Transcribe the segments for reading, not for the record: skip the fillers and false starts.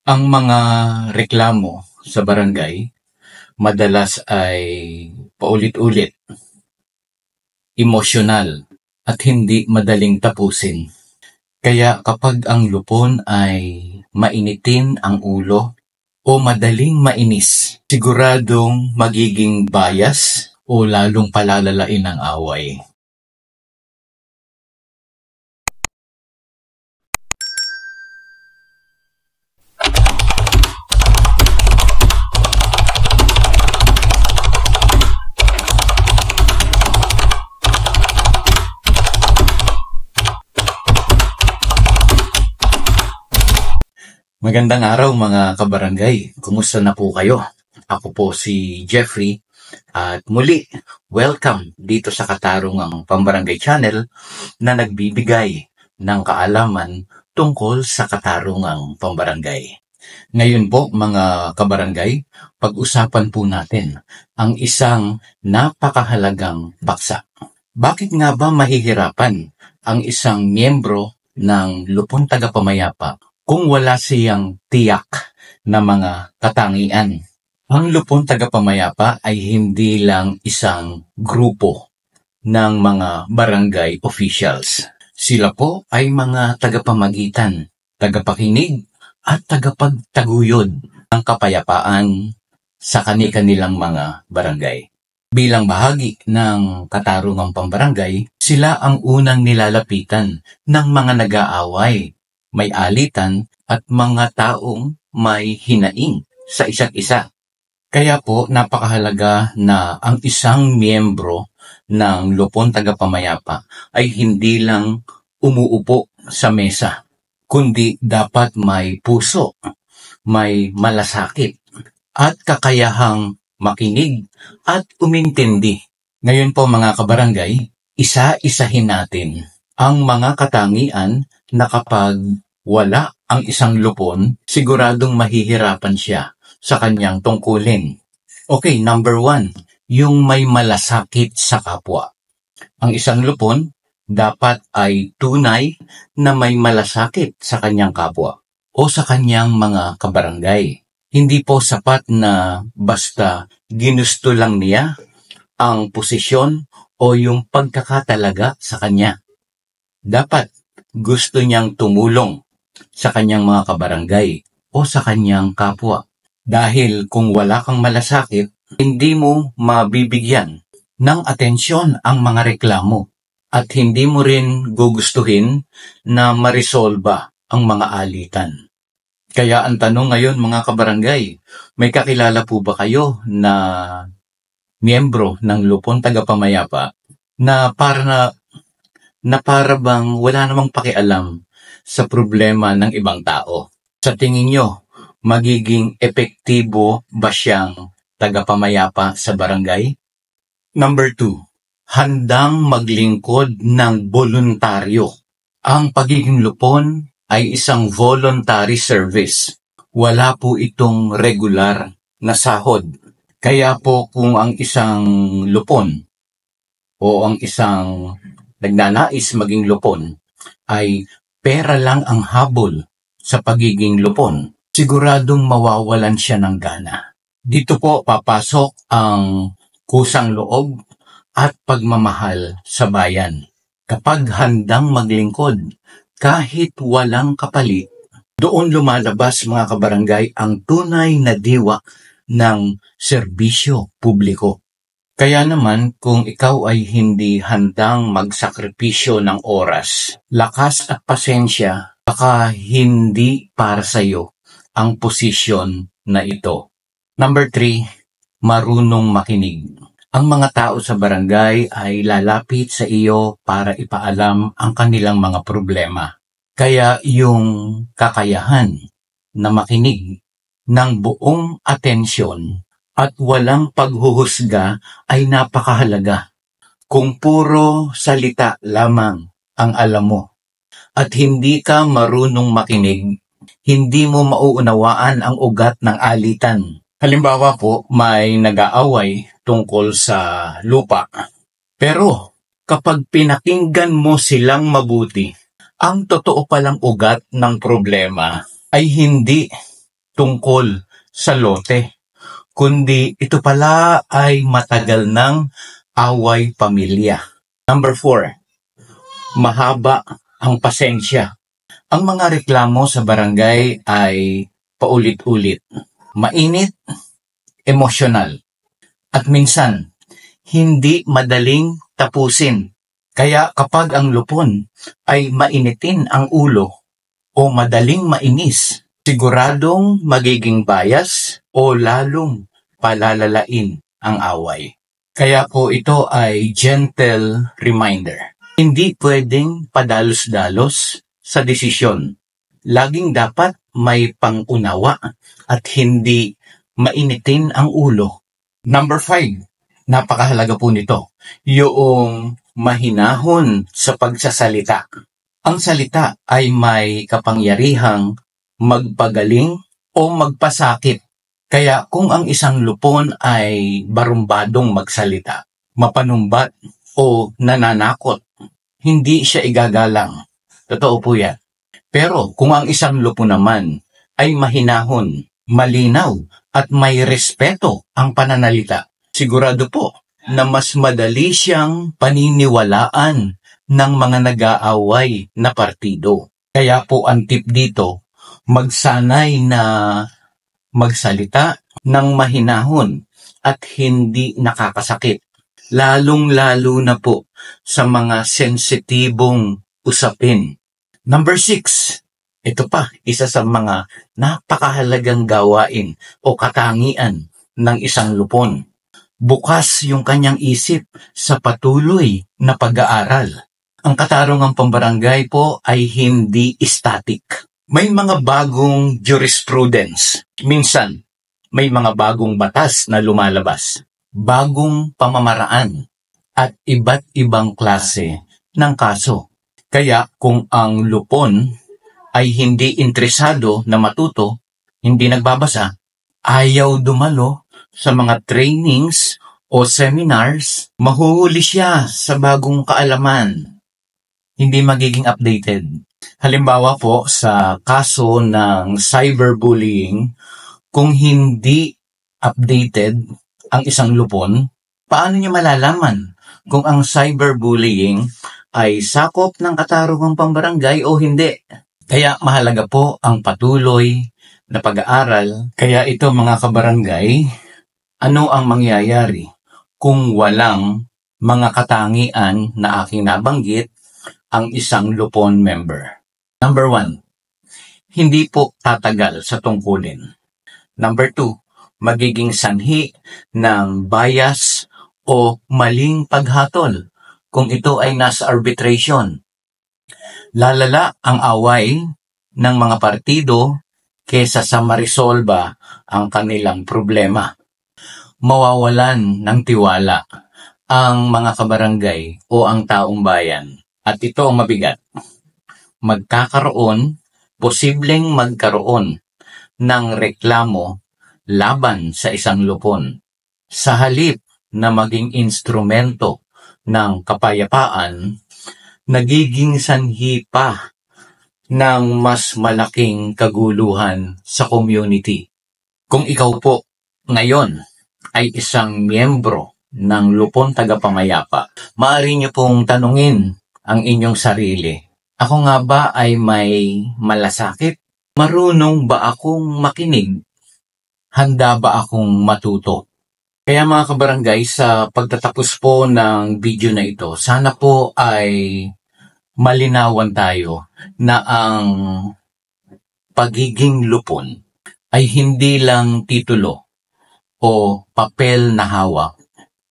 Ang mga reklamo sa barangay madalas ay paulit-ulit, emosyonal, at hindi madaling tapusin. Kaya kapag ang lupon ay mainitin ang ulo o madaling mainis, siguradong magiging bias o lalong palalalain ang away. Magandang araw mga kabarangay. Kumusta na po kayo? Ako po si Jeffrey at muli, welcome dito sa Katarungang Pambarangay Channel na nagbibigay ng kaalaman tungkol sa katarungang pambarangay. Ngayon po mga kabarangay, pag-usapan po natin ang isang napakahalagang paksa. Bakit nga ba mahihirapan ang isang miyembro ng Lupon Tagapamayapa kung wala siyang tiyak na mga katangian? Ang Lupon Tagapamayapa ay hindi lang isang grupo ng mga barangay officials. Sila po ay mga tagapamagitan, tagapakinig at tagapagtaguyod ng kapayapaan sa kani-kanilang mga barangay. Bilang bahagi ng Katarungang Pambarangay, sila ang unang nilalapitan ng mga nag-aaway, may alitan at mga taong may hinaing sa isa't isa. Kaya po napakahalaga na ang isang miyembro ng Lupon Tagapamayapa ay hindi lang umuupo sa mesa, kundi dapat may puso, may malasakit at kakayahang makinig at umintindi. Ngayon po mga kabarangay, isa-isahin natin ang mga katangian na kapag wala ang isang lupon, siguradong mahihirapan siya sa kanyang tungkulin. Okay, number 1, yung may malasakit sa kapwa. Ang isang lupon dapat ay tunay na may malasakit sa kanyang kapwa o sa kanyang mga kabarangay. Hindi po sapat na basta ginusto lang niya ang posisyon o yung pagkakatalaga sa kanya. Dapat gusto niyang tumulong sa kanyang mga kabarangay o sa kanyang kapwa. Dahil kung wala kang malasakit, hindi mo mabibigyan ng atensyon ang mga reklamo at hindi mo rin gugustuhin na marisolba ang mga alitan. Kaya ang tanong ngayon mga kabarangay, may kakilala po ba kayo na miyembro ng Lupon Tagapamayapa na para bang wala namang pakialam sa problema ng ibang tao? Sa tingin nyo, magiging epektibo ba siyang tagapamayapa sa barangay? Number 2, handang maglingkod ng voluntaryo. Ang pagiging lupon ay isang voluntary service. Wala po itong regular na sahod. Kaya po kung ang isang lupon o ang isang nagnanais maging lupon ay pera lang ang habol sa pagiging lupon, siguradong mawawalan siya ng gana. Dito po papasok ang kusang loob at pagmamahal sa bayan. Kapag handang maglingkod, kahit walang kapalit, doon lumalabas mga kabarangay ang tunay na diwa ng serbisyo publiko. Kaya naman kung ikaw ay hindi handang magsakripisyo ng oras, lakas at pasensya, baka hindi para sa iyo ang posisyon na ito. Number 3, marunong makinig. Ang mga tao sa barangay ay lalapit sa iyo para ipaalam ang kanilang mga problema. Kaya yung kakayahan na makinig ng buong atensyon at walang paghuhusga ay napakahalaga. Kung puro salita lamang ang alam mo at hindi ka marunong makinig, hindi mo mauunawaan ang ugat ng alitan. Halimbawa po, may nag-aaway tungkol sa lupa. Pero kapag pinakinggan mo silang mabuti, ang totoo palang ugat ng problema ay hindi tungkol sa lote, kundi ito pala ay matagal ng away pamilya. Number 4, mahaba ang pasensya. Ang mga reklamo sa barangay ay paulit-ulit, mainit, emosyonal, at minsan hindi madaling tapusin. Kaya kapag ang lupon ay mainitin ang ulo o madaling mainis, siguradong magiging bias o lalong palalalain ang away. Kaya po ito ay gentle reminder. Hindi pwedeng padalos-dalos sa desisyon. Laging dapat may pangunawa at hindi mainitin ang ulo. Number 5, napakahalaga po nito, yung mahinahon sa pagsasalita. Ang salita ay may kapangyarihang magpagaling o magpasakit. Kaya kung ang isang lupon ay barumbadong magsalita, mapanumbat o nananakot, hindi siya igagalang. Totoo po yan. Pero kung ang isang lupon naman ay mahinahon, malinaw at may respeto ang pananalita, sigurado po na mas madali siyang paniniwalaan ng mga nag-aaway na partido. Kaya po ang tip dito, magsanay na magsalita ng mahinahon at hindi nakakasakit. Lalong-lalo na po sa mga sensitibong usapin. Number 6, ito pa, isa sa mga napakahalagang gawain o katangian ng isang lupon. Bukas yung kanyang isip sa patuloy na pag-aaral. Ang katarungang pambarangay po ay hindi static. May mga bagong jurisprudence. Minsan, may mga bagong batas na lumalabas. Bagong pamamaraan at iba't ibang klase ng kaso. Kaya kung ang lupon ay hindi interesado na matuto, hindi nagbabasa, ayaw dumalo sa mga trainings o seminars, mahuhuli siya sa bagong kaalaman. Hindi magiging updated. Halimbawa po sa kaso ng cyberbullying, kung hindi updated ang isang lupon, paano niyo malalaman kung ang cyberbullying ay sakop ng katarungang pambarangay o hindi? Kaya mahalaga po ang patuloy na pag-aaral. Kaya ito mga kabarangay, ano ang mangyayari kung walang mga katangian na aking nabanggit ang isang lupon member? Number 1, hindi po tatagal sa tungkulin. Number 2, magiging sanhi ng bias o maling paghatol kung ito ay nasa arbitration. Lalala ang away ng mga partido kesa sa marisolba ang kanilang problema. Mawawalan ng tiwala ang mga kabarangay o ang taong bayan. At ito ang mabigat. Posibleng magkaroon ng reklamo laban sa isang lupon. Sa halip na maging instrumento ng kapayapaan, nagiging sanhi pa ng mas malaking kaguluhan sa community. Kung ikaw po ngayon ay isang miyembro ng lupon tagapamayapa, maaari niyo pong tanungin ang inyong sarili. Ako nga ba ay may malasakit? Marunong ba akong makinig? Handa ba akong matuto? Kaya mga kabarangay, sa pagtatapos po ng video na ito, sana po ay malinawan tayo na ang pagiging lupon ay hindi lang titulo o papel na hawak,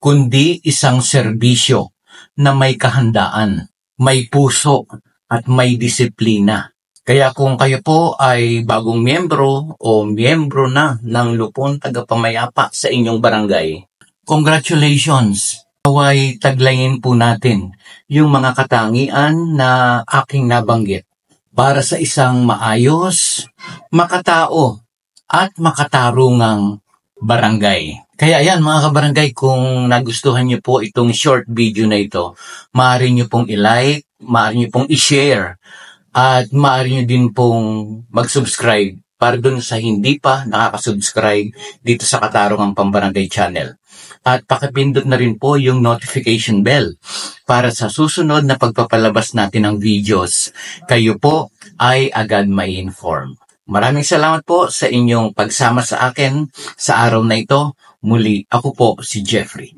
kundi isang serbisyo na may kahandaan, may puso at may disiplina. Kaya kung kayo po ay bagong miyembro o miyembro na ng lupon tagapamayapa sa inyong barangay, congratulations! Naway taglayin po natin yung mga katangian na aking nabanggit para sa isang maayos, makatao at makatarungang barangay. Kaya yan mga kabarangay, kung nagustuhan niyo po itong short video na ito, maaari niyo pong i-like, maaari niyo pong i-share, at maaari niyo din pong mag-subscribe para dun sa hindi pa nakakasubscribe dito sa Katarungang Pambarangay Channel. At pakipindot na rin po yung notification bell para sa susunod na pagpapalabas natin ng videos. Kayo po ay agad mai-inform. Maraming salamat po sa inyong pagsama sa akin sa araw na ito. Muli, ako po si Jeffrey.